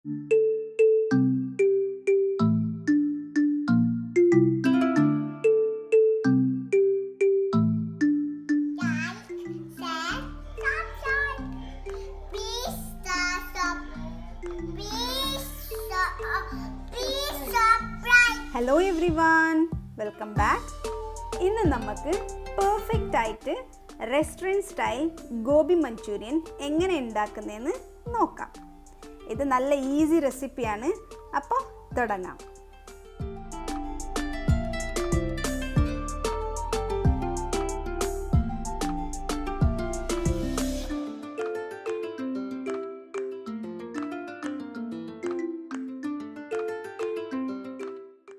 Hello every one, welcome back. ഇന്ന് നമുക്ക് perfect ആയിട്ട് റെസ്റ്റോറൻറ്റ് സ്റ്റൈൽ ഗോബി മഞ്ചൂരിയൻ എങ്ങനെ ഉണ്ടാക്കുന്നതെന്ന് നോക്കാം. ഇത് നല്ല ഈസി റെസിപ്പിയാണ്. അപ്പോൾ തുടങ്ങാം.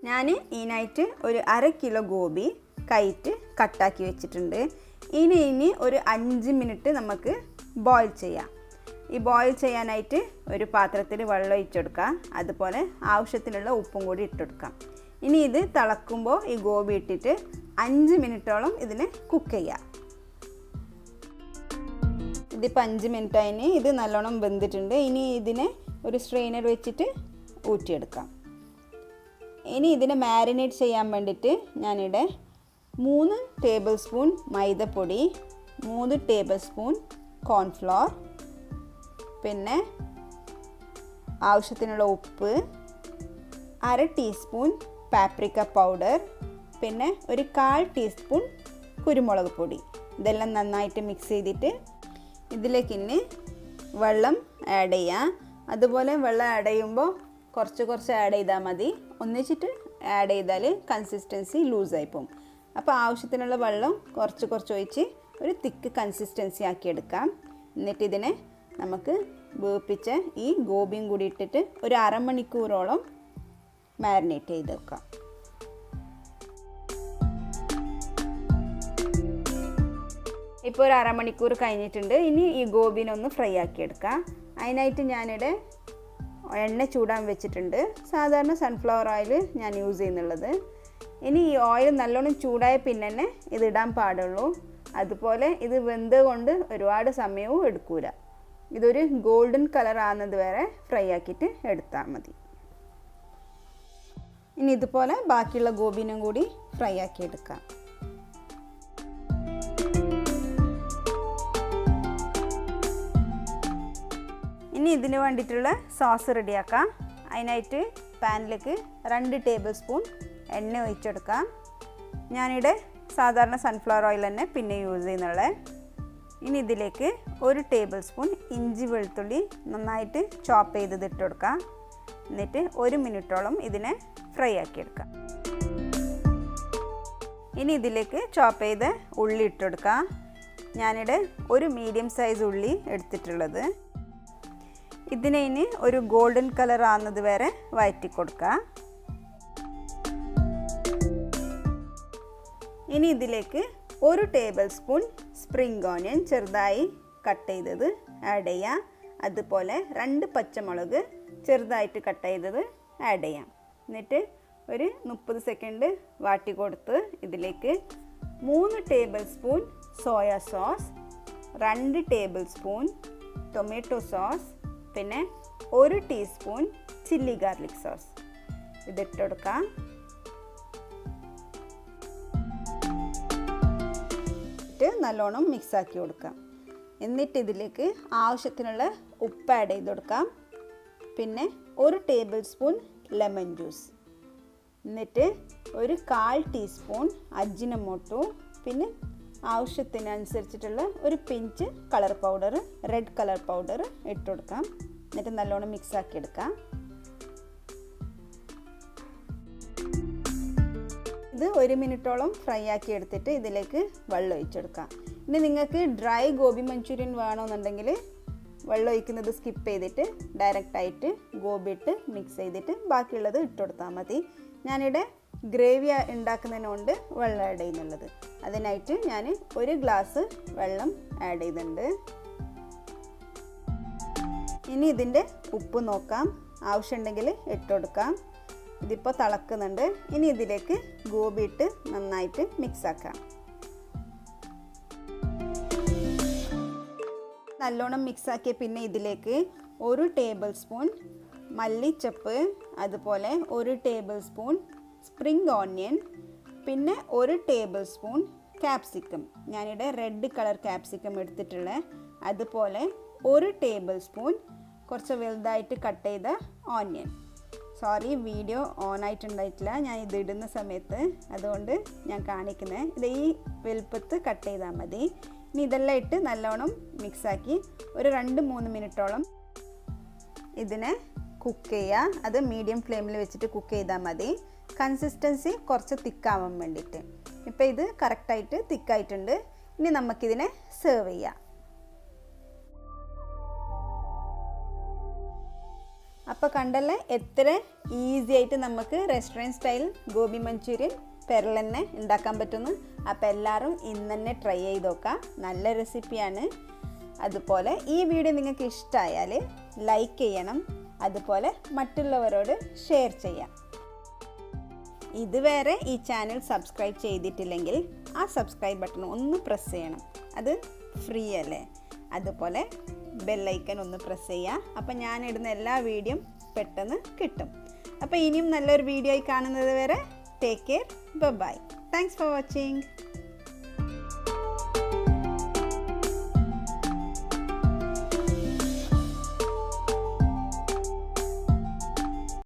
ഞാൻ ഇതിനായിട്ട് ഒരു 1/2 കിലോ ഗോബി കൈറ്റ് കട്ടാക്കി വെച്ചിട്ടുണ്ട്. ഇനി ഒരു 5 മിനിറ്റ് നമുക്ക് ബോയിൽ ചെയ്യാം. ഈ ബോയിൽ ചെയ്യാനായിട്ട് ഒരു പാത്രത്തിൽ വെള്ളം ഒഴിച്ചെടുക്കാം. അതുപോലെ ആവശ്യത്തിനുള്ള ഉപ്പും കൂടി ഇട്ടെടുക്കാം. ഇനി ഇത് തിളക്കുമ്പോൾ ഈ ഗോബി ഇട്ടിട്ട് 5 മിനിറ്റോളം ഇതിനെ കുക്ക് ചെയ്യാം. ഇതിപ്പോൾ 5 മിനിറ്റ് ആയിന്. ഇത് നല്ലോണം വെന്തിട്ടുണ്ട്. ഇനി ഇതിനെ ഒരു സ്ട്രെയിനർ വെച്ചിട്ട് ഊറ്റിയെടുക്കാം. ഇനി ഇതിനെ മാരിനേറ്റ് ചെയ്യാൻ വേണ്ടിയിട്ട് ഞാനിവിടെ 3 ടേബിൾ സ്പൂൺ മൈദപ്പൊടി, 3 ടേബിൾ സ്പൂൺ കോൺഫ്ലോർ, പിന്നെ ആവശ്യത്തിനുള്ള ഉപ്പ്, 1/2 ടീസ്പൂൺ പാപ്രിക്ക പൗഡർ, പിന്നെ ഒരു 1/4 ടീസ്പൂൺ കുരുമുളക് പൊടി. ഇതെല്ലാം നന്നായിട്ട് മിക്സ് ചെയ്തിട്ട് ഇതിലേക്ക് ഇനി വെള്ളം ആഡ് ചെയ്യാം. അതുപോലെ വെള്ളം ആഡ് ചെയ്യുമ്പോൾ കുറച്ച് ആഡ് ചെയ്താൽ മതി. ഒന്നിച്ചിട്ട് ആഡ് ചെയ്താൽ കൺസിസ്റ്റൻസി ലൂസായി പോകും. അപ്പോൾ ആവശ്യത്തിനുള്ള വെള്ളം കുറച്ച് ഒഴിച്ച് ഒരു തിക്ക് കൺസിസ്റ്റൻസി ആക്കിയെടുക്കാം. എന്നിട്ട് ഇതിനെ നമുക്ക് വേപ്പിച്ച ഈ ഗോബിയും കൂടി ഇട്ടിട്ട് ഒരു 1/2 മണിക്കൂറോളം മാരിനേറ്റ് ചെയ്ത് വെക്കാം. ഇപ്പോൾ ഒരു 1/2 മണിക്കൂർ കഴിഞ്ഞിട്ടുണ്ട്. ഇനി ഈ ഗോബിനെ ഒന്ന് ഫ്രൈ ആക്കിയെടുക്കാം. അതിനായിട്ട് ഞാനിവിടെ എണ്ണ ചൂടാൻ വെച്ചിട്ടുണ്ട്. സാധാരണ സൺഫ്ലവർ ഓയിൽ ഞാൻ യൂസ് ചെയ്യുന്നുള്ളത്. ഇനി ഈ ഓയിൽ നല്ലോണം ചൂടായ പിന്നെ തന്നെ ഇതിടാൻ പാടുള്ളൂ. അതുപോലെ ഇത് വെന്ത് കൊണ്ട് ഒരുപാട് സമയവും എടുക്കൂല. ഇതൊരു ഗോൾഡൻ കളർ ആകുന്നത് വരെ ഫ്രൈ ആക്കിയിട്ട് എടുത്താൽ മതി. ഇനി ഇതുപോലെ ബാക്കിയുള്ള ഗോബിനും കൂടി ഫ്രൈ ആക്കി എടുക്കാം. ഇനി ഇതിന് വേണ്ടിയിട്ടുള്ള സോസ് റെഡിയാക്കാം. അതിനായിട്ട് പാനിലേക്ക് 2 ടേബിൾ സ്പൂൺ എണ്ണ ഒഴിച്ചെടുക്കാം. ഞാനിവിടെ സാധാരണ സൺഫ്ലവർ ഓയിൽ തന്നെ പിന്നെ യൂസ് ചെയ്യുന്നുള്ളത്. ഇനി ഇതിലേക്ക് 1 ടേബിൾ സ്പൂൺ ഇഞ്ചി വെളുത്തുള്ളി നന്നായിട്ട് ചോപ്പ് ചെയ്തത് ഇട്ടെടുക്കാം. എന്നിട്ട് 1 മിനിറ്റോളം ഇതിനെ ഫ്രൈ ആക്കിയെടുക്കാം. ഇനി ഇതിലേക്ക് ചോപ്പ് ചെയ്ത് ഉള്ളി ഇട്ടെടുക്കാം. ഞാനിവിടെ ഒരു മീഡിയം സൈസ് ഉള്ളി എടുത്തിട്ടുള്ളത്. ഇതിനെ ഇനി ഒരു ഗോൾഡൻ കളർ ആകുന്നത് വരെ വഴറ്റി കൊടുക്കുക. ഇനി ഇതിലേക്ക് 1 ടേബിൾ സ്പൂൺ സ്പ്രിംഗ് ഓണിയൻ ചെറുതായി കട്ട് ചെയ്തത് ആഡ് ചെയ്യാം. അതുപോലെ 2 പച്ചമുളക് ചെറുതായിട്ട് കട്ട് ചെയ്തത് ആഡ് ചെയ്യാം. എന്നിട്ട് ഒരു 30 സെക്കൻഡ് വാട്ടി കൊടുത്ത് ഇതിലേക്ക് 3 table spoon soya sauce, 2 table spoon tomato sauce, പിന്നെ 1 ടീസ്പൂൺ ചില്ലി ഗാർലിക് സോസ് ഇതിട്ടെടുക്കാം. നല്ലോണം മിക്സ് ആക്കി കൊടുക്കാം. എന്നിട്ട് ഇതിലേക്ക് ആവശ്യത്തിനുള്ള ഉപ്പ് ആഡ് ചെയ്ത് കൊടുക്കാം. പിന്നെ 1 ടേബിൾ സ്പൂൺ ലെമൺ ജ്യൂസ്, എന്നിട്ട് ഒരു 1/4 ടീസ്പൂൺ അജ്ജിനമോട്ടോ, പിന്നെ ആവശ്യത്തിനനുസരിച്ചിട്ടുള്ള ഒരു pinch colour powder, red colour powder ഇട്ട് കൊടുക്കാം. എന്നിട്ട് നല്ലോണം മിക്സ് ആക്കി എടുക്കാം. ഇത് 1 മിനിറ്റോളം ഫ്രൈ ആക്കി എടുത്തിട്ട് ഇതിലേക്ക് വെള്ളം ഒഴിച്ചെടുക്കാം. ഇനി നിങ്ങൾക്ക് ഡ്രൈ ഗോബി മഞ്ചൂരിയൻ വേണമെന്നുണ്ടെങ്കിൽ വെള്ളം ഒഴിക്കുന്നത് സ്കിപ്പ് ചെയ്തിട്ട് ഡയറക്റ്റായിട്ട് ഗോബി ഇട്ട് മിക്സ് ചെയ്തിട്ട് ബാക്കിയുള്ളത് ഇട്ട് കൊടുത്താൽ മതി. ഞാനിവിടെ ഗ്രേവി ഉണ്ടാക്കുന്നതിനുകൊണ്ട് വെള്ളം ആഡ് ചെയ്യുന്നുള്ളത്. അതിനായിട്ട് ഞാൻ 1 ഗ്ലാസ് വെള്ളം ആഡ് ചെയ്തിട്ടുണ്ട്. ഇനി ഇതിൻ്റെ ഉപ്പ് നോക്കാം. ആവശ്യമുണ്ടെങ്കിൽ ഇട്ട് കൊടുക്കാം. ഇതിപ്പോൾ തിളക്കുന്നുണ്ട്. ഇനി ഇതിലേക്ക് ഗോബി ഇട്ട് നന്നായിട്ട് മിക്സ് ആക്കാം. നല്ലോണം മിക്സ് ആക്കിയ പിന്നെ ഇതിലേക്ക് 1 ടേബിൾ സ്പൂൺ മല്ലിച്ചപ്പ്, അതുപോലെ 1 ടേബിൾ സ്പൂൺ സ്പ്രിംഗ് ഓണിയൻ, പിന്നെ 1 ടേബിൾ സ്പൂൺ ക്യാപ്സിക്കം, ഞാനിവിടെ റെഡ് കളർ ക്യാപ്സിക്കം എടുത്തിട്ടുള്ളത്, അതുപോലെ 1 ടേബിൾ സ്പൂൺ കുറച്ച് വലുതായിട്ട് കട്ട് ചെയ്ത ഓണിയൻ. സോറി, വീഡിയോ ഓൺ ആയിട്ടുണ്ടായിട്ടില്ല ഞാൻ ഇത് ഇടുന്ന സമയത്ത്, അതുകൊണ്ട് ഞാൻ കാണിക്കുന്നത്. ഇത് ഈ വലുപ്പത്ത് കട്ട് ചെയ്താൽ മതി. ഇനി ഇതെല്ലാം ഇട്ട് നല്ലോണം മിക്സാക്കി ഒരു 2-3 മിനിറ്റോളം ഇതിനെ കുക്ക് ചെയ്യുക. അത് മീഡിയം ഫ്ലെയിമിൽ വെച്ചിട്ട് കുക്ക് ചെയ്താൽ മതി. കൺസിസ്റ്റൻസി കുറച്ച് തിക്കാവാൻ വേണ്ടിയിട്ട്. ഇപ്പോൾ ഇത് കറക്റ്റായിട്ട് തിക്കായിട്ടുണ്ട്. ഇനി നമുക്കിതിനെ സെർവ് ചെയ്യാം. അപ്പോൾ കണ്ടല്ലേ എത്ര ഈസി ആയിട്ട് നമുക്ക് restaurant style gobi manchurian peril തന്നെ ഉണ്ടാക്കാൻ പറ്റുന്നു. അപ്പോൾ എല്ലാവരും ഇന്ന് തന്നെ ട്രൈ ചെയ്ത് നോക്കാം. നല്ല റെസിപ്പിയാണ്. അതുപോലെ ഈ വീഡിയോ നിങ്ങൾക്ക് ഇഷ്ടമായാൽ ലൈക്ക് ചെയ്യണം, അതുപോലെ മറ്റുള്ളവരോട് ഷെയർ ചെയ്യാം. ഇതുവരെ ഈ ചാനൽ സബ്സ്ക്രൈബ് ചെയ്തിട്ടില്ലെങ്കിൽ ആ സബ്സ്ക്രൈബ് ബട്ടൺ ഒന്ന് പ്രസ് ചെയ്യണം, അത് ഫ്രീ അല്ലേ. അതുപോലെ ബെല്ലൈക്കൺ ഒന്ന് പ്രസ് ചെയ്യുക. അപ്പോൾ ഞാൻ ഇടുന്ന എല്ലാ വീഡിയോയും പെട്ടെന്ന് കിട്ടും. അപ്പോൾ ഇനിയും നല്ലൊരു വീഡിയോ ആയി കാണുന്നത് വരെ take care, bye. Thanks for watching.